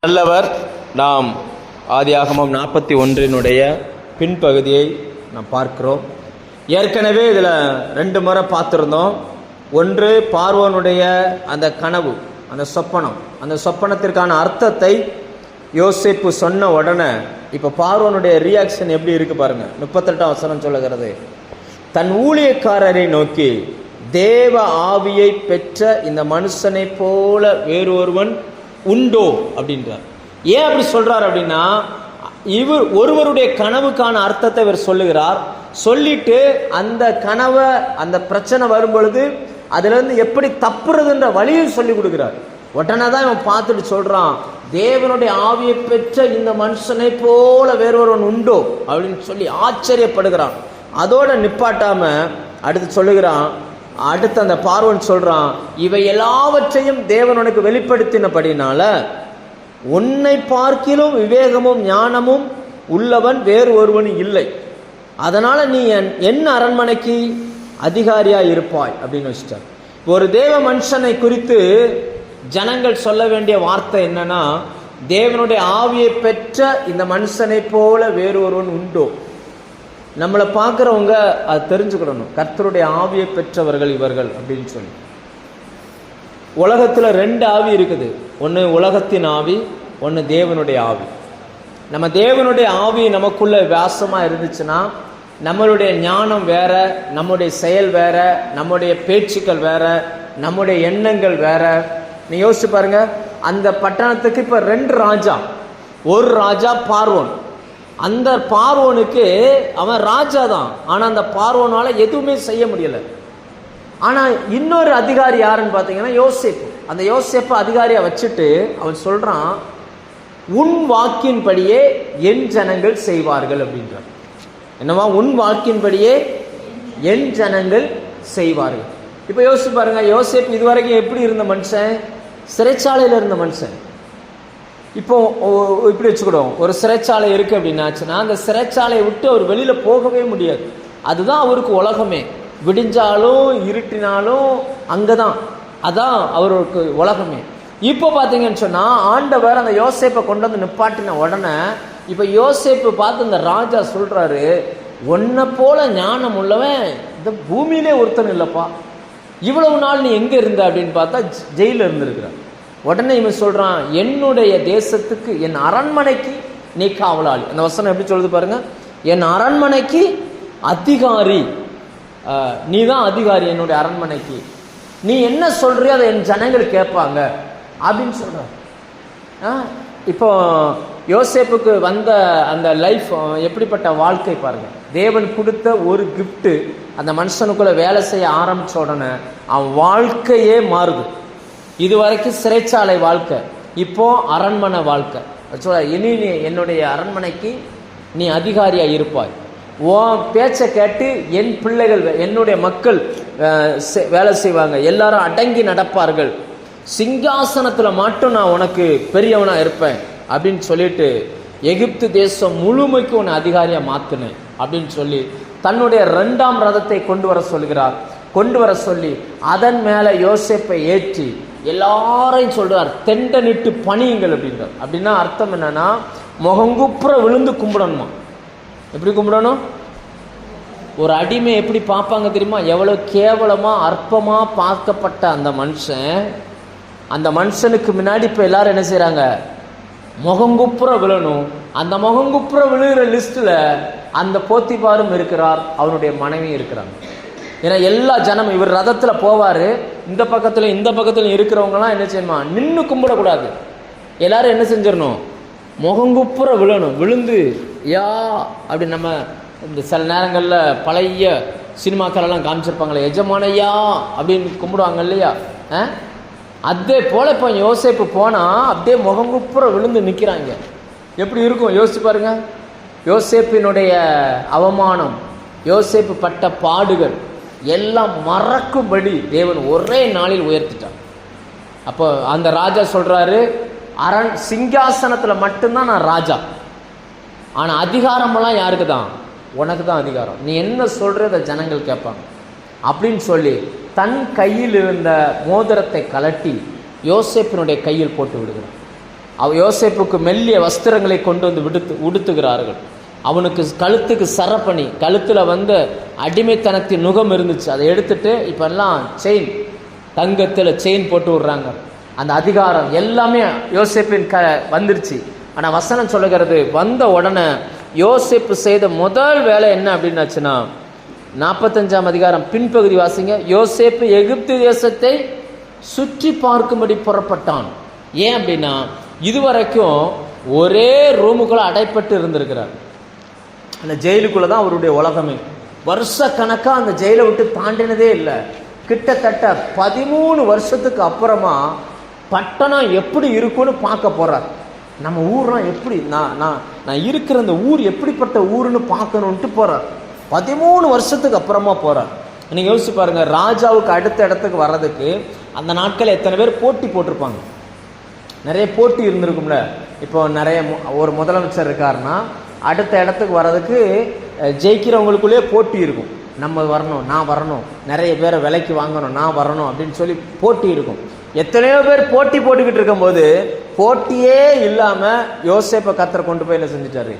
நல்லவர். நாம் ஆதியாகமம் 41 பின்பகுதியை நாம் பார்க்கிறோம். ஏற்கனவே இதில் 2 முறை பார்த்துருந்தோம். ஒன்று, பார்வோனுடைய அந்த கனவு, அந்த சொப்பனம், அந்த சொப்பனத்திற்கான அர்த்தத்தை யோசேப்பு சொன்ன உடனே இப்போ பார்வோனுடைய ரியாக்ஷன் எப்படி இருக்கு பாருங்க. 38ஆம் வசனம் சொல்லுகிறது, தன் ஊழியக்காரரை நோக்கி, தேவ ஆவியை பெற்ற இந்த மனுஷனை போல வேறு ஒருவன் உண்டோ அப்படின்றார். ஏன் அப்படி சொல்றார் அப்படின்னா, இவர் ஒருவருடைய கனவுக்கான அர்த்தத்தை இவர் சொல்லுகிறார். சொல்லிட்டு அந்த கனவை, அந்த பிரச்சனை வரும் பொழுது அதுல இருந்து எப்படி தப்புறதுன்ற வழியும் சொல்லி கொடுக்கிறார். உடனே தான் இவன் பார்த்துட்டு சொல்றான், தேவனுடைய ஆவியை பெற்ற இந்த மனுஷனை போல வேறொருவன் உண்டோ அப்படின்னு சொல்லி ஆச்சரியப்படுகிறான். அதோட நிப்பாட்டாம அடுத்து சொல்லுகிறான், அடுத்து அந்த பார்வோன் சொல்றான், இவை எல்லாவற்றையும் தேவன் உனக்கு வெளிப்படுத்தினபடினால உன்னை பார்க்கிலும் விவேகமும் ஞானமும் உள்ளவன் வேறு ஒருவனும் இல்லை, அதனால நீ என் அரண்மனைக்கு அதிகாரியா இருப்பாய் அப்படின்னு வச்சுட்டார். ஒரு தேவ மனுஷனை குறித்து ஜனங்கள் சொல்ல வேண்டிய வார்த்தை என்னன்னா, தேவனுடைய ஆவியை பெற்ற இந்த மனுஷனை போல வேறு ஒருவன் உண்டோ. நம்மளை பார்க்குறவங்க அது தெரிஞ்சுக்கிடணும், கர்த்தருடைய ஆவியை பெற்றவர்கள் இவர்கள் அப்படின்னு சொல்லி. உலகத்தில் 2 ஆவி இருக்குது. ஒன்று உலகத்தின் ஆவி, ஒன்று தேவனுடைய ஆவி. நம்ம தேவனுடைய ஆவி நமக்குள்ள வாசமாக இருந்துச்சுன்னா நம்மளுடைய ஞானம் வேற, நம்முடைய செயல் வேற, நம்முடைய பேச்சுக்கள் வேற, நம்முடைய எண்ணங்கள் வேற. நீ யோசிச்சு பாருங்க, அந்த பட்டணத்துக்கு இப்போ 2 ராஜா. ஒரு ராஜா பார்வோன். அந்த பார்வோனுக்கு அவன் ராஜா தான், ஆனால் அந்த பார்வோனால எதுவுமே செய்ய முடியலை. ஆனால் இன்னொரு அதிகாரி யாருன்னு பார்த்தீங்கன்னா யோசேப்பு. அந்த யோசேப்பு அதிகாரியை வச்சுட்டு அவன் சொல்றான், உன் வாக்கின்படியே என் ஜனங்கள் செய்வார்கள் அப்படின்றான். என்னவா, உன் வாக்கின்படியே என் ஜனங்கள் செய்வார்கள். இப்போ யோசிச்சு பாருங்க, யோசேப்பு இதுவரைக்கும் எப்படி இருந்த மனுஷன்? சிறைச்சாலையில் இருந்த மனுஷன். இப்போ இப்படி வச்சுக்கிடுவோம், ஒரு சிறைச்சாலை இருக்கு அப்படின்னாச்சுன்னா அந்த சிறைச்சாலையை விட்டு அவர் வெளியில போகவே முடியாது. அதுதான் அவருக்கு உலகமே. விடிஞ்சாலும் இருட்டினாலும் அங்கதான், அதான் அவருக்கு உலகமே. இப்போ பார்த்தீங்கன்னு சொன்னா ஆண்டவர் அந்த யோசேப்பை கொண்டு வந்து நிப்பாட்டின உடனே இப்போ யோசேப்பு பார்த்து இந்த ராஜா சொல்றாரு, உன்னை போல ஞானம் உள்ளவன் இந்த பூமியிலே ஒருத்தன் இல்லப்பா, இவ்வளவு நாள் நீ எங்க இருந்த அப்படின்னு பார்த்தா ஜெயில இருந்திருக்கிறான். உடனே இவன் சொல்றான், என்னுடைய தேசத்துக்கு, என் அரண்மனைக்கு நீ காவலாளி. அந்த வசனம் எப்படி சொல்லுது பாருங்க, என் அரண்மனைக்கு அதிகாரி, நீ தான் அதிகாரி என்னுடைய அரண்மனைக்கு, நீ என்ன சொல்றியோ அதை என் ஜனங்கள் கேட்பாங்க அப்படின்னு சொல்ற. இப்போ யோசேப்புக்கு வந்த அந்த லைஃப், எப்படிப்பட்ட வாழ்க்கை பாருங்க. தேவன் கொடுத்த ஒரு கிஃப்ட் அந்த மனுஷனுக்குள்ள வேலை செய்ய ஆரம்பிச்ச உடனே அவன் வாழ்க்கையே மாறுது. இதுவரைக்கும் சிறைச்சாலை வாழ்க்கை, இப்போ அரண்மனை வாழ்க்கை. இனி நீ என்னுடைய அரண்மனைக்கு நீ அதிகாரியா இருப்பாய். உன் பேச்சை கேட்டு என் பிள்ளைகள், என்னுடைய மக்கள் வேலை செய்வாங்க, எல்லாரும் அடங்கி நடப்பார்கள், சிங்காசனத்தில் மட்டும் நான் உனக்கு பெரியவனா இருப்பேன் அப்படின்னு சொல்லிட்டு எகிப்து தேசம் முழுமைக்கு உன்னை அதிகாரியா மாத்தினேன் அப்படின்னு சொல்லி தன்னுடைய 2ஆம் ரதத்தை கொண்டு வர சொல்கிறார். கொண்டு வர சொல்லி அதன் மேல யோசேப்பை ஏற்றி எல்லாரையும் சொல்றார், தெண்டனிட்டு பணியுங்கள் அப்படின்றார். அப்படின்னா அர்த்தம் என்னன்னா, முகங்குப்புற விழுந்து கும்பிடணுமா. எப்படி கும்பிடணும்? ஒரு அடிமை எப்படி பார்ப்பாங்க தெரியுமா? எவ்வளவு கேவலமா அற்பமா பார்க்கப்பட்ட அந்த மனுஷன், அந்த மனுஷனுக்கு முன்னாடி இப்ப எல்லாரும் என்ன செய்யறாங்க? முகங்குப்புற விழணும். அந்த முகங்குப்புற விழுகிற லிஸ்ட்ல அந்த போத்திபாரும் இருக்கிறார், அவனுடைய மனைவி இருக்கிறாங்க. ஏன்னா எல்லா ஜனமும், இவர் ரதத்துல போவாரு, இந்த பக்கத்துல இந்த பக்கத்துல இருக்கிறவங்கலாம் என்ன செய்யணுமா? நின்று கும்பிடக்கூடாது. எல்லாரும் என்ன செஞ்சிடணும்? முகங்குப்புற விழணும். விழுந்து யா அப்படி, நம்ம இந்த சில நேரங்களில் பழைய சினிமாக்களெல்லாம் காமிச்சிருப்பாங்களே, எஜமானையா அப்படின்னு கும்பிடுவாங்க இல்லையா? அதே போல இப்போ யோசேப்பு போனா அப்படியே முகங்குப்புற விழுந்து நிற்கிறாங்க. எப்படி இருக்கும் யோசிச்சு பாருங்க. யோசேப்பினுடைய அவமானம், யோசேப்பு பட்ட பாடுகள் எல்லாம் மறக்கும்படி தேவன் ஒரே நாளில் உயர்த்திட்டான். அப்போ அந்த ராஜா சொல்றாரு, சிங்காசனத்துல மட்டும்தான் நான் ராஜா, ஆனா அதிகாரமெல்லாம் யாருக்கு தான்? உனக்கு தான் அதிகாரம். நீ என்ன சொல்ற அதை ஜனங்கள் கேட்பாங்க அப்படின்னு சொல்லி தன் கையில் இருந்த மோதிரத்தை கலட்டி யோசேப்பினுடைய கையில் போட்டு விடுகிறான். யோசேப்புக்கு மெல்லிய வஸ்திரங்களை கொண்டு வந்து உடுத்துகிறார்கள். அவனுக்கு கழுத்துக்கு சரப்பணி, கழுத்தில் வந்து அடிமைத்தனத்தின் நுகம் இருந்துச்சு, அதை எடுத்துட்டு இப்போ எல்லாம் செயின், தங்கத்தில் செயின் போட்டு விடுறாங்க. அந்த அதிகாரம் எல்லாமே யோசேப்பின் வந்துருச்சு. ஆனால் வசனம் சொல்லுகிறது, வந்த உடனே யோசேப்பு செய்த முதல் வேலை என்ன அப்படின்னாச்சுன்னா, 45ஆம் அதிகாரம் பின்பகுதி வாசிங்க. யோசேப்பு எகிப்து தேசத்தை சுற்றி பார்க்கும்படி புறப்பட்டான். ஏன் அப்படின்னா, இதுவரைக்கும் ஒரே ரூமுக்குள்ள அடைப்பட்டு இருந்திருக்கிறார். அந்த ஜெயிலுக்குள்ள தான் அவருடைய உலகமே. வருஷ கணக்காக அந்த ஜெயிலை விட்டு தாண்டினதே இல்லை. கிட்டத்தட்ட 13 வருஷத்துக்கு அப்புறமா பட்டணம் எப்படி இருக்குன்னு பார்க்க போறார். நம்ம ஊர்லாம் எப்படி, நான் இருக்கிற அந்த ஊர் எப்படிப்பட்ட ஊருன்னு பார்க்கணுன்ட்டு போறார். 13 வருஷத்துக்கு அப்புறமா போறார். நீங்கள் யோசிச்சு பாருங்க, ராஜாவுக்கு அடுத்த இடத்துக்கு வர்றதுக்கு அந்த நாட்கள் எத்தனை பேர் போட்டி போட்டிருப்பாங்க. நிறைய போட்டி இருந்திருக்கும்ல. இப்போ நிறைய ஒரு முதலமைச்சர் இருக்காருன்னா அடுத்த இடத்துக்கு வர்றதுக்கு ஜெயிக்கிறவங்களுக்குள்ளேயே போட்டி இருக்கும். நம்ம வரணும், நான் வரணும், நிறைய பேரை விலைக்கு வாங்கணும், நான் வரணும் அப்படின்னு சொல்லி போட்டி இருக்கும். எத்தனையோ பேர் போட்டி போட்டுக்கிட்டு இருக்கும்போது போட்டியே இல்லாமல் யோசேப்பை கர்த்தர் கொண்டு போய் என்ன செஞ்சுட்டாரு,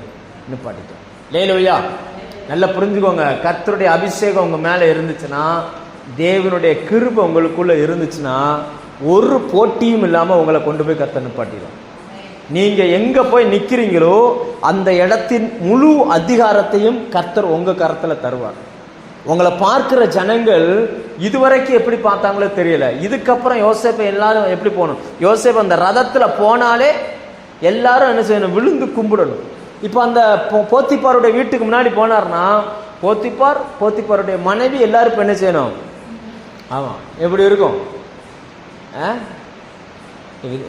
நிப்பாட்டிட்டார். லேலூயா. நல்லா புரிஞ்சுக்கோங்க, கர்த்தருடைய அபிஷேகம் உங்க மேலே இருந்துச்சுன்னா, தேவனுடைய கிருபை உங்களுக்குள்ள இருந்துச்சுன்னா, ஒரு போட்டியும் இல்லாமல் உங்களை கொண்டு போய் கர்த்தர் நிப்பாட்டிடும். நீங்க எங்க போய் நிக்கிறீங்களோ அந்த இடத்தின் முழு அதிகாரத்தையும் கர்த்தர் உங்க கரத்துல தருவார். உங்களை பார்க்கிற ஜனங்கள் இதுவரைக்கும் எப்படி பார்த்தாங்களோ தெரியல. இதுக்கப்புறம் யோசேப்பை எல்லாரும் எப்படி போகணும், யோசேப்பு அந்த ரதத்துல போனாலே எல்லாரும் என்ன செய்யணும், விழுந்து கும்பிடணும். இப்போ அந்த போத்திப்பாருடைய வீட்டுக்கு முன்னாடி போனார்னா, போத்திப்பாருடைய மனைவி எல்லாரும் இப்போ என்ன செய்யணும், ஆமா எப்படி இருக்கும்,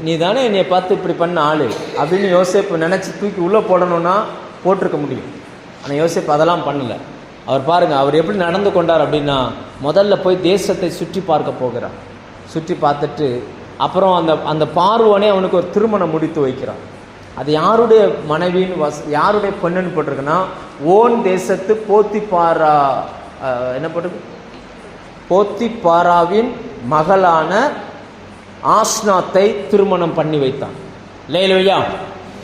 நீ தானே என்னை பார்த்து இப்படி பண்ண ஆளு அப்படின்னு யோசேப்பு நினைச்சு தூக்கி உள்ள போடணும்னா போட்டிருக்க முடியும். ஆனால் யோசேப்பு அதெல்லாம் பண்ணல. அவர் பாருங்க, அவர் எப்படி நடந்து கொண்டார் அப்படின்னா, முதல்ல போய் தேசத்தை சுற்றி பார்க்க போகிறார். சுற்றி பார்த்துட்டு அப்புறம் அந்த பார்வோனே அவனுக்கு ஒரு திருமணம் முடித்து வைக்கிறான். அது யாருடைய மனைவின்னு யாருடைய பொண்ணுன்னு போட்டிருக்குன்னா, ஓன் தேசத்து போத்திப்பாரா, என்ன போட்டிருக்கு, போத்திப்பாராவின் மகளான ஆஸ்னாத்தை திருமணம் பண்ணி வைத்தான். லேலூயா.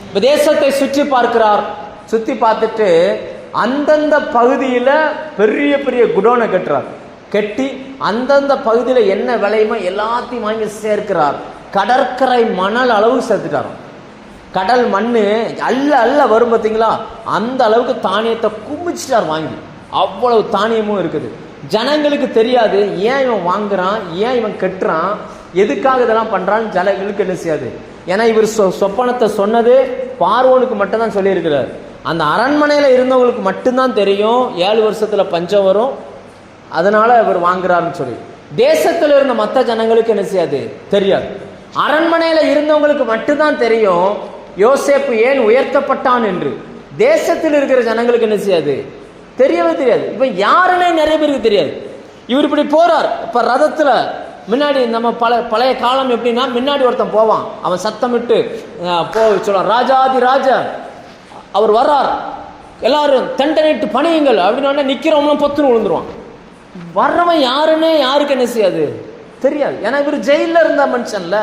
இப்ப தேசத்தை சுற்றி பார்க்கிறார். சுற்றி பார்த்துட்டு அந்தந்த பகுதியில் பெரிய பெரிய குடோனை கட்டுறார். கட்டி அந்தந்த பகுதியில் என்ன விளையுமோ எல்லாத்தையும் வாங்கி சேர்க்கிறார். கடற்கரை மணல் அளவு சேர்த்துட்டார். கடல் மண்ணு அல்ல வரும் பார்த்தீங்களா, அந்த அளவுக்கு தானியத்தை குமிச்சிட்டார் வாங்கி. அவ்வளவு தானியமும் இருக்குது. ஜனங்களுக்கு தெரியாது ஏன் இவன் வாங்குறான், ஏன் இவன் கட்டுறான், எதுக்காக இதெல்லாம் பண்றான்னு ஜனங்களுக்கு என்ன செய்யாது. ஏன்னா இவர் சொப்பனத்தை சொன்னது பார்வோனுக்கு மட்டும்தான் சொல்லியிருக்கிறார். அந்த அரண்மனையில் இருந்தவங்களுக்கு மட்டும்தான் தெரியும் 7 வருஷத்துல பஞ்சம் வரும், அதனால இவர் வாங்குறாருன்னு சொல்லி. தேசத்தில் இருந்த மற்ற ஜனங்களுக்கு என்ன செய்யாது, தெரியாது. அரண்மனையில் இருந்தவங்களுக்கு மட்டும்தான் தெரியும் யோசேப்பு ஏன் உயர்த்தப்பட்டான் என்று. தேசத்தில் இருக்கிற ஜனங்களுக்கு என்ன செய்யாது, தெரியவே தெரியாது. இப்ப யாருன்னே நிறைய பேருக்கு தெரியாது. இவர் இப்படி போறார். இப்ப ரதத்துல முன்னாடி நம்ம பழைய காலம் எப்படின்னா, முன்னாடி ஒருத்தன் போவான், அவன் சத்தமிட்டு சொல்லுவான், ராஜாதி ராஜா அவர் வர்றார், எல்லாரும் தண்டனைட்டு பணியுங்கள் அப்படின்னு நிக்கிறவங்களும் பொத்துன்னு விழுந்துருவான். வர்றவன் யாருன்னு யாருக்கு என்ன செய்யாது, தெரியாது. ஏன்னா இவர் ஜெயில இருந்த மனுஷன்ல,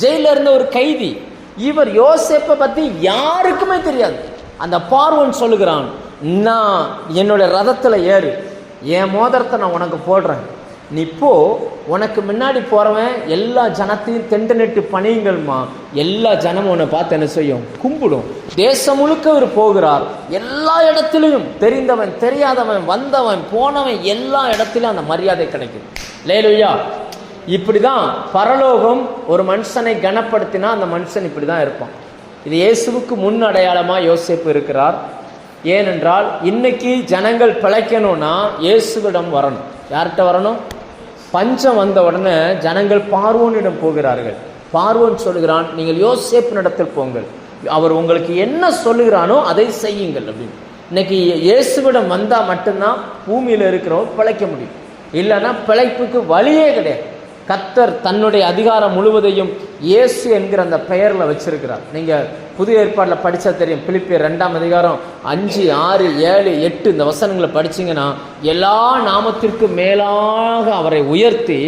ஜெயில இருந்த ஒரு கைதி. இவர் யோசேப்பை பத்தி யாருக்குமே தெரியாது. அந்த பார்வோன் சொல்லுகிறான், நான் என்னுடைய ரதத்துல ஏறு, என் மோதிரத்தை நான் உனக்கு போடுறேன், நீ போ, உனக்கு முன்னாடி போறவன் எல்லா ஜனத்தையும் தெண்டனிட்டு பணியுங்கள்மா. எல்லா ஜனமும் உன்னை பார்த்து என்ன செய்யும், கும்பிடும். தேசம் முழுக்க இவர் போகிறார். எல்லா இடத்திலையும் தெரிந்தவன் தெரியாதவன் வந்தவன் போனவன் எல்லா இடத்திலும் அந்த மரியாதை கிடைக்கும். லேலூயா. இப்படிதான் பரலோகம் ஒரு மனுஷனை கனப்படுத்தினா அந்த மனுஷன் இப்படிதான் இருப்பான். இது இயேசுவுக்கு முன் அடையாளமா யோசேப்பு இருக்கிறார். ஏனென்றால் இன்னைக்கு ஜனங்கள் பிழைக்கணும்னா இயேசுவிடம் வரணும். யார்கிட்ட வரணும்? பஞ்சம் வந்த உடனே ஜனங்கள் பார்வோனிடம் போகிறார்கள். பார்வோன் சொல்லுகிறான், நீங்கள் யோசேப்பினிடத்தில் போங்கள், அவர் உங்களுக்கு என்ன சொல்லுகிறானோ அதை செய்யுங்கள் அப்படின்னு. இன்னைக்கு இயேசுவிடம் வந்தா மட்டும்தான் பூமியில இருக்கிறவங்க பிழைக்க முடியும். இல்லைன்னா பிழைப்புக்கு வழியே கிடையாது. கர்த்தர் தன்னுடைய அதிகாரம் முழுவதையும் இயேசு என்கிற அந்த பெயர்ல வச்சிருக்கிறார். நீங்க புதிய ஏற்பாட்டில் படிச்சா தெரியும். பிலிப்பியர் 2ஆம் அதிகாரம் 5, 6, 7, 8 இந்த வசனங்களை படிச்சீங்கன்னா, எல்லா நாமத்திற்கு மேலாக அவரை உயர்த்தி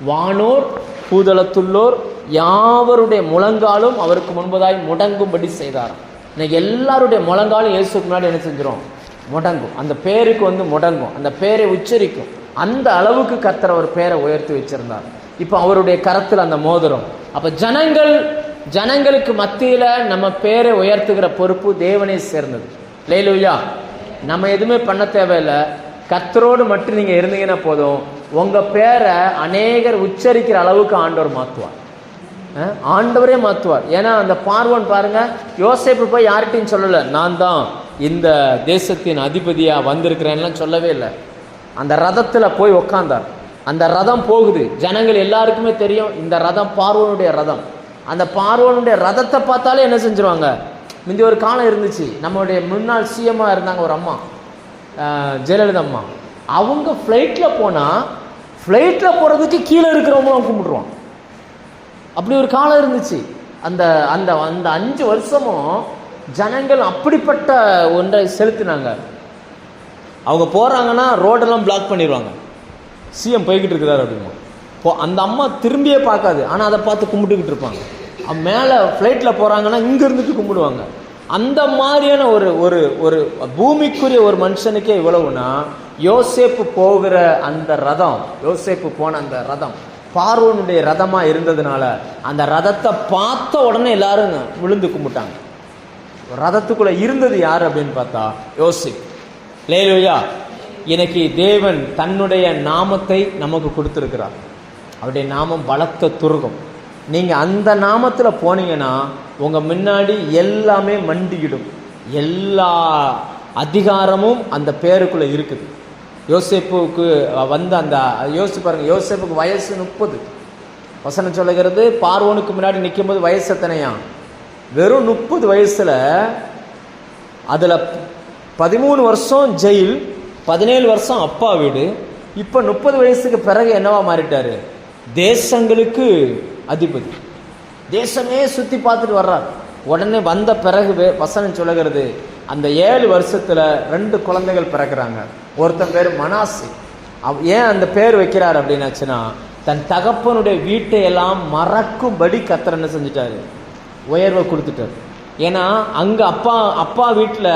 வானோர் பூதளத்துள்ளோர் யாவருடைய முழங்காலும் அவருக்கு முன்பதாய் முடங்கும்படி செய்தார். இன்னைக்கு எல்லாருடைய முழங்காலும் இயேசுக்கு முன்னாடி என்ன செஞ்சிடும்? முடங்கும். அந்த பேருக்கு முடங்கும், அந்த பேரை உச்சரிக்கும். அந்த அளவுக்கு கர்த்தர் அவர் பேரை உயர்த்தி வச்சிருந்தார். இப்போ அவருடைய கரத்தில் அந்த மோதிரம். அப்ப ஜனங்களுக்கு மத்தியில நம்ம பேரை உயர்த்துகிற பொறுப்பு தேவனே சேர்ந்தது. அல்லேலூயா. நம்ம எதுவுமே பண்ண தேவையில்லை. கர்த்தரோடு மட்டும் நீங்க இருந்தீங்கன்னா போதும், உங்க பேரை அநேகர் உச்சரிக்கிற அளவுக்கு ஆண்டவர் மாற்றுவார். ஆண்டவரே மாற்றுவார். ஏன்னா அந்த பார்வோன் பாருங்க, யோசேப்பு போய் யார்கிட்டையும் சொல்லலை, நான் தான் இந்த தேசத்தின் அதிபதியா வந்திருக்கிறேன்லாம் சொல்லவே இல்லை. அந்த ரதத்தில் போய் உக்காந்தார். அந்த ரதம் போகுது. ஜனங்கள் எல்லாருக்குமே தெரியும் இந்த ரதம் பார்வோனுடைய ரதம். அந்த பார்வோனுடைய ரதத்தை பார்த்தாலே என்ன செஞ்சிருவாங்க? முந்தி ஒரு காலம் இருந்துச்சு, நம்மளுடைய முன்னாள் சிஎம்மா இருந்தாங்க ஒரு அம்மா, ஜெயலலிதா அம்மா. அவங்க ஃப்ளைட்டில் போனால் ஃப்ளைட்டில் போகிறதுக்கு கீழே இருக்கிறவங்களும் கும்பிடுவாங்க. அப்படி ஒரு காலம் இருந்துச்சு. அந்த அந்த அந்த 5 வருஷமும் ஜனங்கள் அப்படிப்பட்ட ஒன்றை செலுத்தினாங்க. அவங்க போகிறாங்கன்னா ரோடெல்லாம் பிளாக் பண்ணிடுவாங்க. சிஎம் போய்கிட்டு இருக்கிறார் அப்படிமா. அந்த அம்மா திரும்பியே பார்க்காது, ஆனால் அதை பார்த்து கும்பிட்டுக்கிட்டு இருப்பாங்க. மேலே ஃப்ளைட்டில் போகிறாங்கன்னா இங்கே இருந்துட்டு கும்பிடுவாங்க. அந்த மாதிரியான ஒரு ஒரு ஒரு பூமிக்குரிய ஒரு மனுஷனுக்கே இவ்வளவுனா, யோசேப்பு போகிற அந்த ரதம், யோசேப்பு போன அந்த ரதம் பார்வோனுடைய ரதமா இருந்ததுனால அந்த ரதத்தை பார்த்த உடனே எல்லாரும் விழுந்து கும்பிட்டாங்க. ரதத்துக்குள்ள இருந்தது யார் அப்படின்னு பார்த்தா யோசேப்பு. அல்லேலூயா. இன்னைக்கு தேவன் தன்னுடைய நாமத்தை நமக்கு கொடுத்திருக்கிறார். அவருடைய நாமம் பலத்த துருகம். நீங்க அந்த நாமத்துல போனீங்கன்னா உங்க முன்னாடி எல்லாமே மண்டியிடும். எல்லா அதிகாரமும் அந்த பேருக்குள்ள இருக்குது. யோசேப்புக்கு அந்த யோசிச்சு பாருங்க, யோசேப்புக்கு வயசு 30. வசனம் சொல்லுகிறது, பார்வோனுக்கு முன்னாடி நிற்கும் போது வயசு எத்தனையா? வெறும் 30 வயசுல அதுல 13 வருஷம் ஜெயில், 17 வருஷம் அப்பா வீடு. இப்ப 30 வயசுக்கு பிறகு என்னவா மாறிட்டாரு? தேசங்களுக்கு அதிபதி. தேசமே சுத்தி பார்த்துட்டு வர்றார். உடனே வந்த பிறகு வசனம் சொல்லுகிறது, அந்த 7 வருஷத்துல 2 குழந்தைகள் பிறக்கிறாங்க. ஒருத்தன் பேர் மனாசி. ஏன் அந்த பேர் வைக்கிறார் அப்படின்னாச்சுன்னா, தன் தகப்பனுடைய வீட்டை எல்லாம் மறக்கும்படி கர்த்தர் என்ன செஞ்சுட்டாரு? உயர்வை கொடுத்துட்டாரு. ஏன்னா அங்க அப்பா வீட்டில்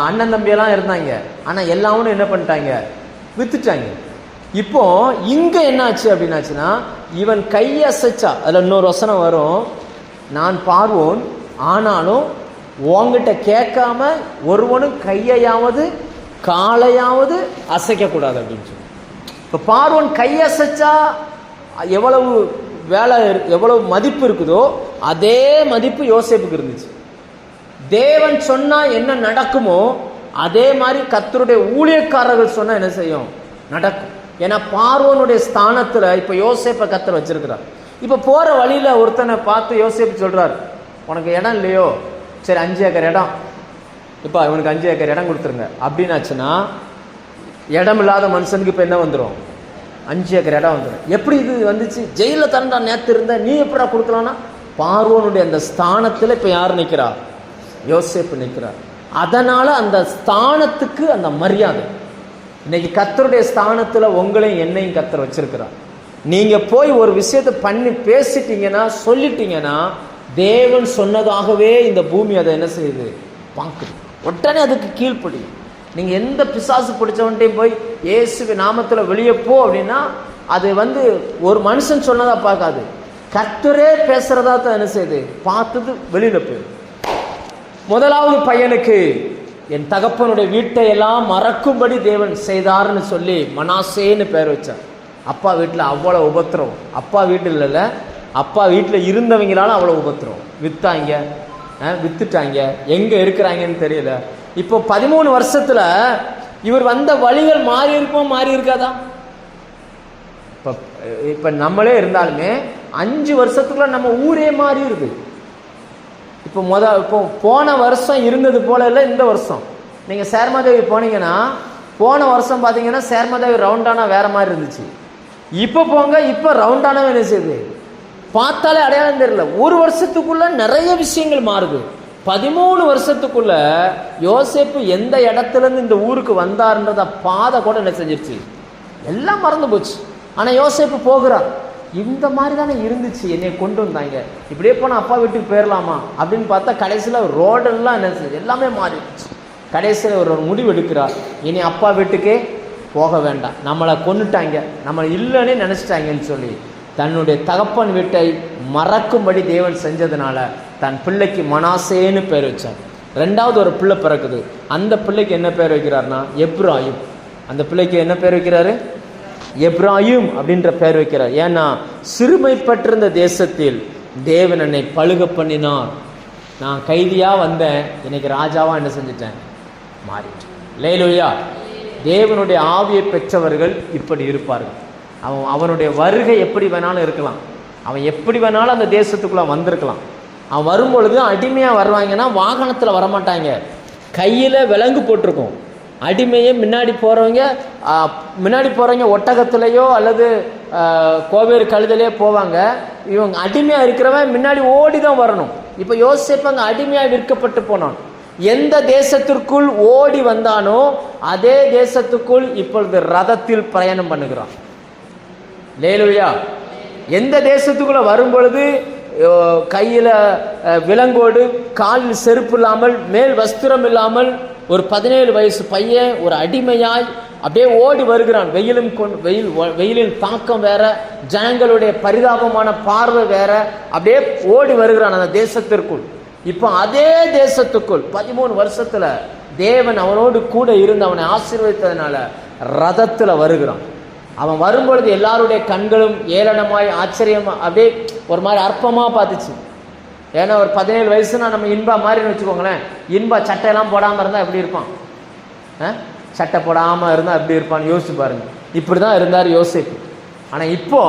அண்ணன் தம்பியெல்லாம் இருந்தாங்க, ஆனா எல்லாரும் என்ன பண்ணிட்டாங்க? வித்துட்டாங்க. இப்போ இங்க என்ன ஆச்சு அப்படின்னாச்சுன்னா, இவன் கையசைச்சா, அதுல இன்னொரு வசனம் வரும், நான் பார்வோன் ஆனாலும் உங்ககிட்ட கேட்காம ஒருவனும் கையையாவது காலையாவது அசைக்க கூடாது அப்படின்னு சொல்லி. இப்போ பார்வோன் கையசைச்சா எவ்வளவு வேலை, எவ்வளவு மதிப்பு இருக்குதோ அதே மதிப்பு யோசேப்புக்கு இருந்துச்சு. தேவன் சொன்னா என்ன நடக்குமோ அதே மாதிரி கர்த்தருடைய ஊழியக்காரர்கள் சொன்னா என்ன செய்யும்? நடக்கும். ஏன்னா பார்வோனுடைய ஸ்தானத்துல இப்ப யோசேப்பை கர்த்தர் வச்சிருக்கிறார். இப்ப போற வழியில ஒருத்தனை பார்த்து யோசேப்பு சொல்றாரு, உனக்கு இடம் இல்லையோ, சரி 5 ஏக்கர் இடம், இப்ப இவனுக்கு 5 ஏக்கர் இடம் கொடுத்துருங்க அப்படின்னாச்சுன்னா, இடம் இல்லாத மனுஷனுக்கு இப்ப என்ன வந்துடும்? 5 ஏக்கர் இடம் வந்துடும். எப்படி இது வந்துச்சு? ஜெயில தண்டா நேத்து இருந்த, நீ எப்படா கொடுக்கலாம்னா, பார்வோனுடைய அந்த ஸ்தானத்துல இப்ப யார் நிற்கிறா? யோசேப்பு நிற்கிறார். அதனால அந்த ஸ்தானத்துக்கு அந்த மரியாதை. இன்னைக்கு கர்த்தருடைய ஸ்தானத்துல உங்களையும் என்னையும் கர்த்தர் வச்சிருக்கிறார். நீங்க போய் ஒரு விஷயத்தை பண்ணி பேசிட்டீங்கன்னா, சொல்லிட்டீங்கன்னா, தேவன் சொன்னதாகவே இந்த பூமி அதை என்ன செய்யுது? பார்க்குது. உடனே அதுக்கு கீழ்ப்படியும். நீங்க எந்த பிசாசு பிடிச்சவன்ட்டையும் போய் இயேசு நாமத்துல வெளியே போ அப்படின்னா, அது ஒரு மனுஷன் சொன்னதா பார்க்காது, கர்த்தரே பேசுறதா தான் என்ன செய்யுது? பார்த்தது வெளியில போயிடும். முதலாவது பையனுக்கு என் தகப்பனுடைய வீட்டை எல்லாம் மறக்கும்படி தேவன் செய்தார்னு சொல்லி மனாசேன்னு பேர் வச்சார். அப்பா வீட்டில் அவ்வளோ உபத்திரம். அப்பா வீட்டில் இல்லைல்ல, அப்பா வீட்டில் இருந்தவங்களால அவ்வளோ உபத்திரம். வித்தாங்க, வித்துட்டாங்க, எங்கே இருக்கிறாங்கன்னு தெரியல. இப்போ 13 வருஷத்துல இவர் வந்த வழிகள் மாறி இருக்காதா? இப்போ நம்மளே இருந்தாலுமே 5 வருஷத்துக்குள்ள நம்ம ஊரே மாறி இருக்கு. இப்போ போன வருஷம் இருந்தது போல இல்லை இந்த வருஷம். நீங்கள் சேர்மாதேவி போனீங்கன்னா, போன வருஷம் பார்த்தீங்கன்னா சேர்மாதேவி ரவுண்டானா வேற மாதிரி இருந்துச்சு. இப்போ போங்க, இப்போ ரவுண்டானாவே என்ன செய்யுது? பார்த்தாலே அடையாளம் தெரியல. ஒரு வருஷத்துக்குள்ள நிறைய விஷயங்கள் மாறுது. 13 வருஷத்துக்குள்ள யோசேப்பு எந்த இடத்துல இருந்து இந்த ஊருக்கு வந்தார்ன்றத பாதை கூட என்ன செஞ்சிருச்சு? எல்லாம் மறந்து போச்சு. ஆனால் யோசேப்பு போகிறார். இந்த மாதிரி தானே இருந்துச்சு, என்னை கொண்டு வந்தாங்க, இப்படியே போனால் அப்பா வீட்டுக்கு போயிடலாமா அப்படின்னு பார்த்தா கடைசியில் ரோடெல்லாம் என்ன செய்யுது, எல்லாமே மாறிடுச்சு. கடைசியில் ஒரு முடிவு எடுக்கிறார், இனி அப்பா வீட்டுக்கே போக வேண்டாம், நம்மளை கொண்டுட்டாங்க, நம்மளை இல்லைன்னே நினச்சிட்டாங்கன்னு சொல்லி தன்னுடைய தகப்பன் வீட்டை மறக்கும்படி தேவன் செஞ்சதுனால தன் பிள்ளைக்கு மனாசேன்னு பேர் வச்சார். ரெண்டாவது ஒரு பிள்ளை பிறக்குது. அந்த பிள்ளைக்கு என்ன பேர் வைக்கிறார்னா எப்ராயிம். அந்த பிள்ளைக்கு என்ன பேர் வைக்கிறாரு? எப்ராயிம் அப்படின்ற பேர் வைக்கிறார். ஏன்னா சிறுமைப்பட்டிருந்த தேசத்தில் தேவன் என்னை பழுக பண்ணினார். நான் கைதியாக வந்தேன், இன்னைக்கு ராஜாவாக என்ன செஞ்சிட்டேன், மாறிட்டேன். அல்லேலூயா. தேவனுடைய ஆவியை பெற்றவர்கள் இப்படி இருப்பார்கள். அவனுடைய வருகை எப்படி வேணாலும் இருக்கலாம், அவன் எப்படி வேணாலும் அந்த தேசத்துக்குள்ளே வந்திருக்கலாம். அவன் வரும்பொழுது அடிமையாக வருவாங்கன்னா வாகனத்தில் வரமாட்டாங்க, கையில் விலங்கு போட்டிருக்கும். அடிமையே முன்னாடி போகிறவங்க ஒட்டகத்திலேயோ அல்லது கோவேறு கழுதலையோ போவாங்க. இவங்க அடிமையாக இருக்கிறவன் முன்னாடி ஓடி தான் வரணும். இப்போ யோசேப்பு அங்கே அடிமையாக விற்கப்பட்டு போனான். எந்த தேசத்திற்குள் ஓடி வந்தானோ அதே தேசத்துக்குள் இப்பொழுது ரதத்தில் பிரயாணம் பண்ணுகிறான். அல்லேலூயா. எந்த தேசத்துக்குள்ள வரும்பொழுது கையில் விலங்கோடு, காலில் செருப்பு இல்லாமல், மேல் வஸ்திரம் இல்லாமல் ஒரு 17 வயசு பையன் ஒரு அடிமையாய் அப்படியே ஓடி வருகிறான். வெயிலின் தாக்கம் வேற, ஜனங்களுடைய பரிதாபமான பார்வை வேற, அப்படியே ஓடி வருகிறான் அந்த தேசத்திற்குள். இப்போ அதே தேசத்துக்குள் 13 வருஷத்துல தேவன் அவனோடு கூட இருந்து அவனை ஆசீர்வதித்ததுனால ரதத்தில் வருகிறான். அவன் வரும்பொழுது எல்லாருடைய கண்களும் ஏளனமாய் ஆச்சரியமா அப்படியே ஒரு மாதிரி அற்பமாக பார்த்துச்சு. ஏன்னா ஒரு 17 வயசுனா நம்ம இன்பா மாதிரின்னு வச்சுக்கோங்களேன். இன்பா சட்டையெல்லாம் போடாமல் இருந்தால் எப்படி இருப்பான்? சட்டை போடாமல் இருந்தால் எப்படி இருப்பான்னு யோசிச்சு பாருங்க. இப்படி தான் இருந்தார் யோசேப்பு. ஆனால் இப்போ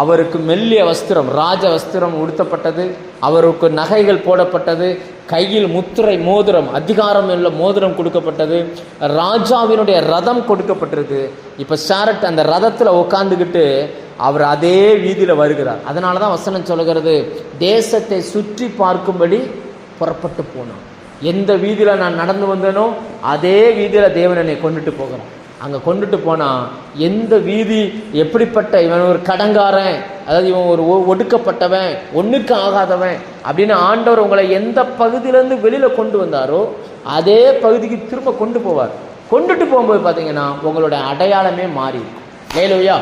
அவருக்கு மெல்லிய வஸ்திரம், ராஜ வஸ்திரம் உடுத்தப்பட்டது, அவருக்கு நகைகள் போடப்பட்டது, கையில் முத்திரை மோதிரம், அதிகாரம் உள்ள மோதிரம் கொடுக்கப்பட்டது, ராஜாவினுடைய ரதம் கொடுக்கப்பட்டிருக்கு. இப்போ ஷாரட் அந்த ரதத்தில் உட்காந்துக்கிட்டு அவர் அதே வீதியில் வருகிறார். அதனால தான் வசனம் சொல்லுகிறது, தேசத்தை சுற்றி பார்க்கும்படி புறப்பட்டு போனான். எந்த வீதியில் நான் நடந்து வந்தேனோ அதே வீதியில் தேவன் என்னை கொண்டுட்டு போகிறான். அங்கே கொண்டுட்டு போனால் எந்த வீதி எப்படிப்பட்ட, இவன் ஒரு கடங்காரன், அதாவது இவன் ஒரு ஒடுக்கப்பட்டவன், ஒன்றுக்கு ஆகாதவன் அப்படின்னு ஆண்டவர் உங்களை எந்த பகுதியிலேருந்து வெளியில் கொண்டு வந்தாரோ அதே பகுதிக்கு திரும்ப கொண்டு போவார். கொண்டுட்டு போகும்போது பார்த்தீங்கன்னா உங்களுடைய அடையாளமே மாறி. அல்லேலூயா.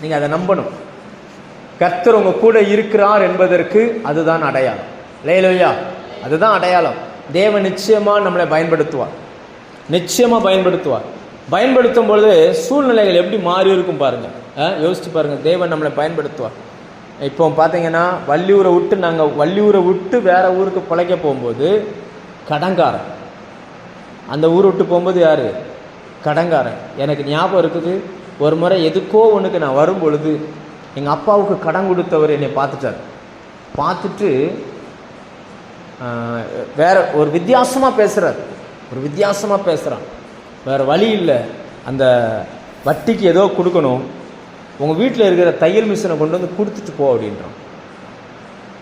நீங்கள் அதை நம்பணும். கர்த்தர் உங்கள் கூட இருக்கிறார் என்பதற்கு அதுதான் அடையாளம். அல்லேலூயா. அதுதான் அடையாளம். தேவன் நிச்சயமாக நம்மளை பயன்படுத்துவார், நிச்சயமாக பயன்படுத்துவார். பயன்படுத்தும் பொழுது சூழ்நிலைகள் எப்படி மாறி இருக்கும் பாருங்கள், யோசிச்சு பாருங்கள். தேவன் நம்மளை பயன்படுத்துவார். இப்போ பார்த்தீங்கன்னா நாங்கள் வள்ளியூரை விட்டு வேற ஊருக்கு பிழைக்க போகும்போது கடங்காரன், அந்த ஊரை விட்டு போகும்போது யார்? கடங்காரன். எனக்கு ஞாபகம் இருக்குது, ஒரு முறை எதுக்கோ ஒன்றுக்கு நான் வரும் பொழுது எங்கள் அப்பாவுக்கு கடன் கொடுத்தவர் என்னை பார்த்துட்டார். பார்த்துட்டு வேற ஒரு வித்தியாசமாக பேசுகிறான். வேறு வழி இல்லை, அந்த வட்டிக்கு ஏதோ கொடுக்கணும், உங்கள் வீட்டில் இருக்கிற தையல் மிஷினை கொண்டு வந்து கொடுத்துட்டு போ அப்படின்றான்.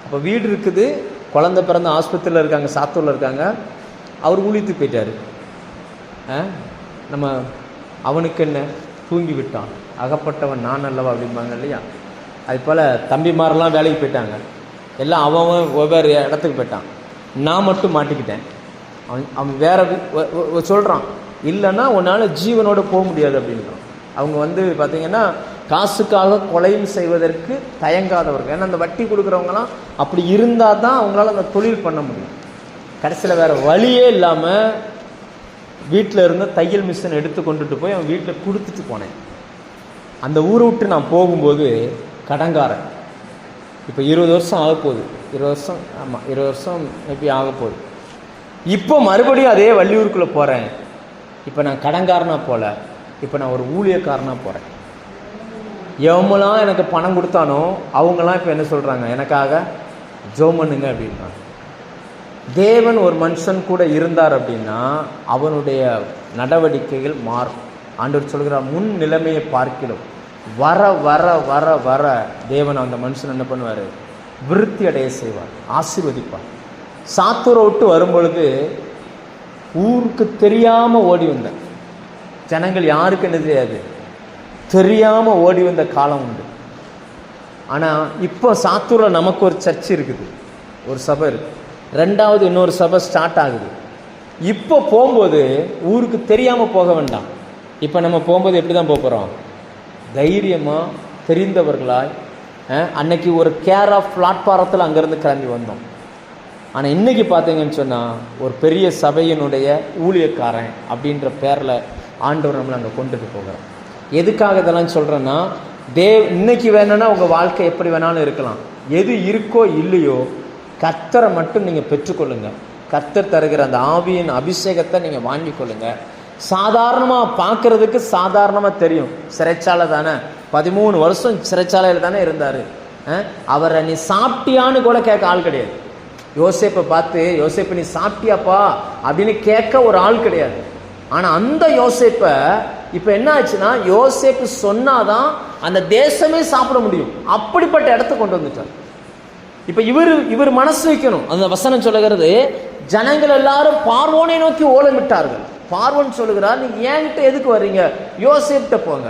அப்போ வீடு இருக்குது, குழந்தை பிறந்த ஆஸ்பத்திரியில் இருக்காங்க, சாத்தூரில் இருக்காங்க. அவர் ஊழியத்துக்கு போயிட்டார். நம்ம அவனுக்கு என்ன, தூங்கி விட்டான், அகப்பட்டவன் நான் அல்லவா அப்படிம்பாங்க இல்லையா? அது போல் தம்பிமாரெல்லாம் வேலைக்கு போயிட்டாங்க, எல்லாம் அவன் ஒவ்வொரு இடத்துக்கு போயிட்டான். நான் மட்டும் மாட்டிக்கிட்டேன். அவன் வேற சொல்கிறான், இல்லைன்னா உன்னால் ஜீவனோடு போக முடியாது அப்படின்றான். அவங்க பார்த்திங்கன்னா காசுக்காக கொலையும் செய்வதற்கு தயங்காதவர்கள். ஏன்னா அந்த வட்டி கொடுக்குறவங்களாம் அப்படி இருந்தால் தான் அவங்களால அந்த தொழில் பண்ண முடியும். கடைசியில் வேறு வழியே இல்லாமல் வீட்டில் இருந்த தையல் மிஷின் எடுத்து கொண்டுட்டு போய் அவன் வீட்டில் கொடுத்துட்டு போனேன். அந்த ஊரை விட்டு நான் போகும்போது கடங்காரன். இப்போ 20 வருஷம் ஆகப்போகுது, 20 வருஷம், ஆமாம் 20 வருஷம் எப்படி ஆகப்போகுது. இப்போ மறுபடியும் அதே வள்ளியூருக்குள்ளே போகிறேன். இப்போ நான் கடங்காரனாக போகல, இப்போ நான் ஒரு ஊழியக்காரனாக போகிறேன். எவமெல்லாம் எனக்கு பணம் கொடுத்தானோ அவங்களாம் இப்போ என்ன சொல்கிறாங்க, எனக்காக ஜெபம் பண்ணுங்க அப்படின்றாங்க. தேவன் ஒரு மனுஷன் கூட இருந்தார் அப்படின்னா அவனுடைய நடவடிக்கைகள் மாறும். ஆண்டவர் சொல்கிறார், முன் நிலைமையை பார்க்கிலும் வர வர வர வர தேவன் அந்த மனுஷன் என்ன பண்ணுவார், விருத்தி அடைய செய்வார், ஆசீர்வதிப்பார். சாத்தூரை விட்டு வரும்பொழுது ஊருக்கு தெரியாமல் ஓடி வந்தேன். ஜனங்கள் யாருக்கு என்ன தெரியாது, தெரியாமல் ஓடி வந்த காலம் உண்டு. ஆனால் இப்போ சாத்தூரில் நமக்கு ஒரு சர்ச் இருக்குது, ஒரு சபை இருக்குது. ரெண்டாவது இன்னொரு சபை ஸ்டார்ட் ஆகுது. இப்போ போகும்போது ஊருக்கு தெரியாமல் போக வேண்டாம். இப்போ நம்ம போகும்போது எப்படி தான் போகிறோம்? தைரியமாக தெரிந்தவர்களாய். அன்னைக்கு ஒரு கேர் ஆஃப் பிளாட்பாரத்தில் அங்கேருந்து கிளம்பி வந்தோம். ஆனால் இன்றைக்கி பார்த்தீங்கன்னு சொன்னால் ஒரு பெரிய சபையினுடைய ஊழியக்காரன் அப்படின்ற பேரில் ஆண்டவர் நம்மளை அங்கே கொண்டுட்டு போகிறோம். எதுக்காக இதெல்லாம் சொல்கிறேன்னா, இன்னைக்கு வேணும்னா உங்கள் வாழ்க்கை எப்படி வேணாலும் இருக்கலாம். எது இருக்கோ இல்லையோ கர்த்தரை மட்டும் நீங்கள் பெற்றுக்கொள்ளுங்க. கர்த்தர் தருகிற அந்த ஆவியின் அபிஷேகத்தை நீங்கள் வாங்கிக்கொள்ளுங்க. சாதாரணமாக பார்க்குறதுக்கு சாதாரணமாக தெரியும். சிறைச்சாலை தானே, 13 வருஷம் சிறைச்சாலையில் தானே இருந்தார். அவரை நீ சாப்பிட்டியான்னு கூட கேட்க ஆள் கிடையாது. யோசேப்பை பார்த்து, யோசேப்பு நீ சாப்பிட்டியாப்பா அப்படின்னு கேட்க ஒரு ஆள் கிடையாது. ஆனால் அந்த யோசேப்பை இப்போ என்ன ஆச்சுன்னா, யோசேப்பு சொன்னாதான் அந்த தேசமே சாப்பிட முடியும். அப்படிப்பட்ட இடத்த கொண்டு வந்துட்டார். இப்போ இவர் மனசு வைக்கணும். அந்த வசனம் சொல்லுகிறது, ஜனங்கள் எல்லாரும் பார்வோனை நோக்கி ஓலமிட்டார்கள். பார்வோன் சொல்லுகிறார், நீ ஏன்ட்டு எதுக்கு வர்றீங்க, யோசேப்கிட்ட போங்க.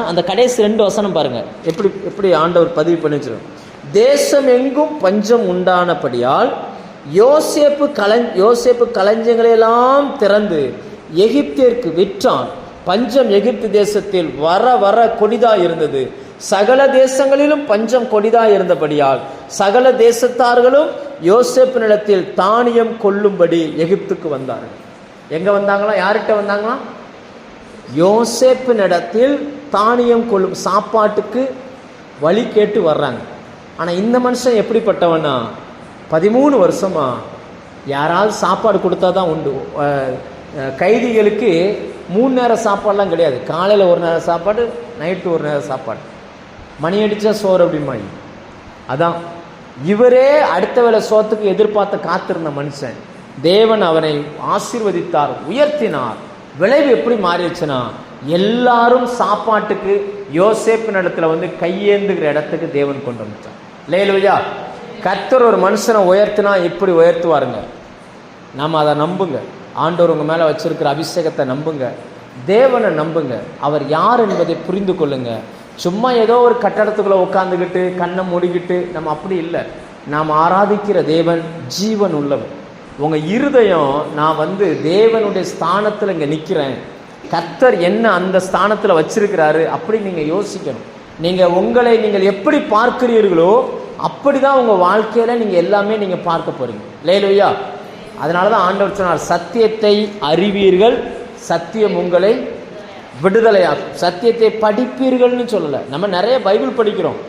அந்த கடைசி 2 வசனம் பாருங்க, எப்படி ஆண்டவர் பதிவு பண்ணி வச்சிருக்க. தேசம் எங்கும் பஞ்சம் உண்டானபடியால் யோசேப்பு களஞ்சியங்களெல்லாம் திறந்து எகிப்திற்கு விற்றான். பஞ்சம் எகிப்து தேசத்தில் வர வர கொடிதா இருந்தது. சகல தேசங்களிலும் பஞ்சம் கொடிதா இருந்தபடியால் சகல தேசத்தார்களும் யோசேப்பினிடத்தில் தானியம் கொள்ளும்படி எகிப்துக்கு வந்தார்கள். எங்க வந்தாங்களா? யார்கிட்ட வந்தாங்களா? யோசேப்பினிடத்தில் தானியம் கொள்ளும், சாப்பாட்டுக்கு வழி கேட்டு வர்றாங்க. ஆனால் இந்த மனுஷன் எப்படிப்பட்டவனா, 13 வருஷமா யாராவது சாப்பாடு கொடுத்தா தான் உண்டு. கைதிகளுக்கு 3 நேரம் சாப்பாடுலாம் கிடையாது. காலையில் 1 நேரம் சாப்பாடு, நைட்டு 1 நேரம் சாப்பாடு. மணி அடித்தா சோறு அப்படிமாயி. அதான் இவரே அடுத்த வேளை சோத்துக்கு எதிர்பார்த்து காத்திருந்த மனுஷன். தேவன் அவனை ஆசீர்வதித்தார், உயர்த்தினார். விளைவு எப்படி மாறிடுச்சுன்னா, எல்லாரும் சாப்பாட்டுக்கு யோசேப்பின் இடத்துல வந்து கையேந்துகிற இடத்துக்கு தேவன் கொண்டு வந்துட்டார். லேலுயா, கர்த்தர் ஒரு மனுஷனை உயர்த்தினா எப்படி உயர்த்துவாருங்க. நாம் அதை நம்புங்க. ஆண்டவர் உங்கள் மேலே வச்சிருக்கிற அபிஷேகத்தை நம்புங்க. தேவனை நம்புங்க. அவர் யார் என்பதை புரிந்து கொள்ளுங்க. சும்மா ஏதோ ஒரு கட்டடத்துக்குள்ளே உட்காந்துக்கிட்டு கண்ணை மூடிக்கிட்டு நம்ம அப்படி இல்லை. நாம் ஆராதிக்கிற தேவன் ஜீவன் உள்ளவர். உங்கள் இருதயம், நான் வந்து தேவனுடைய ஸ்தானத்தில் இங்கே நிற்கிறேன், கர்த்தர் என்ன அந்த ஸ்தானத்தில் வச்சிருக்கிறாரு அப்படி நீங்கள் யோசிக்கணும். நீங்கள் உங்களை நீங்கள் எப்படி பார்க்கிறீர்களோ அப்படி தான் உங்கள் வாழ்க்கையில் நீங்கள் எல்லாமே நீங்கள் பார்க்க போகிறீங்க. லேலுயா, அதனால தான் ஆண்டவர் சொன்னார், சத்தியத்தை அறிவீர்கள், சத்தியம் உங்களை விடுதலையாகும். சத்தியத்தை படிப்பீர்கள்னு சொல்லலை. நம்ம நிறைய பைபிள் படிக்கிறோம்.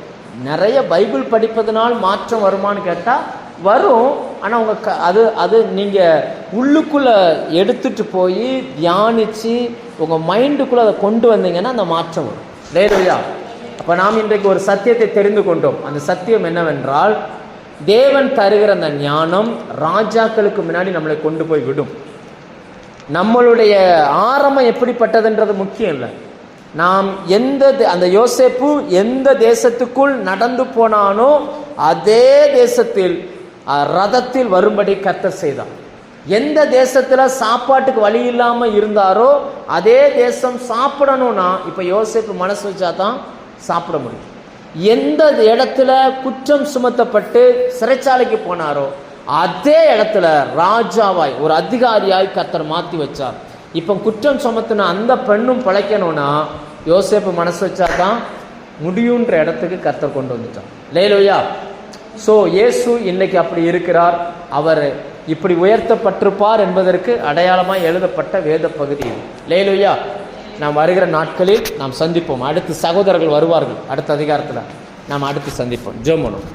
நிறைய பைபிள் படிப்பதனால் மாற்றம் வருமானு கேட்டால் வரும். ஆனால் உங்கள் அது நீங்கள் உள்ளுக்குள்ளே எடுத்துகிட்டு போய் தியானித்து உங்கள் மைண்டுக்குள்ளே அதை கொண்டு வந்தீங்கன்னா அந்த மாற்றம் வரும். லேலுயா, அப்போ நாம் இன்றைக்கு ஒரு சத்தியத்தை தெரிந்து கொண்டோம். அந்த சத்தியம் என்னவென்றால், தேவன் தருகிற அந்த ஞானம் ராஜாக்களுக்கு முன்னாடி நம்மளை கொண்டு போய் விடும். நம்மளுடைய ஆரம்பம் எப்படிப்பட்டதுன்றது முக்கியம் இல்லை. நாம் அந்த யோசேப்பு எந்த தேசத்துக்குள் நடந்து போனானோ அதே தேசத்தில் ரதத்தில் வரும்படி கர்த்தர் செய்தார். எந்த தேசத்தில் சாப்பாட்டுக்கு வழி இல்லாமல் இருந்தாரோ அதே தேசம் சாப்பிடணும்னா இப்போ யோசேப்பு மனசு வச்சா தான் சாப்பிட முடியும். எந்த இடத்துல குற்றம் சுமத்தப்பட்டு சிறைச்சாலைக்கு போனாரோ அதே இடத்துல ராஜாவாய் ஒரு அதிகாரியாய் கர்த்தர் மாற்றி வச்சார். இப்போ குற்றம் சுமத்தின அந்த பெண்ணும் பிழைக்கணும்னா யோசேப்பு மனசு வச்சா தான் முடியுன்ற இடத்துக்கு கர்த்தர் கொண்டு வந்துட்டார். லேலுயா. ஸோ இயேசு இன்னைக்கு அப்படி இருக்கிறார். அவர் இப்படி உயர்த்தப்பட்டிருப்பார் என்பதற்கு அடையாளமாக எழுதப்பட்ட வேத பகுதி. லேலுயா. நாம் வருகிற நாட்களில் நாம் சந்திப்போம். அடுத்து சகோதரர்கள் வருவார்கள். அடுத்த அதிகாரத்தில் நாம் அடுத்து சந்திப்போம். ஜெபம் பண்ணுவோம்.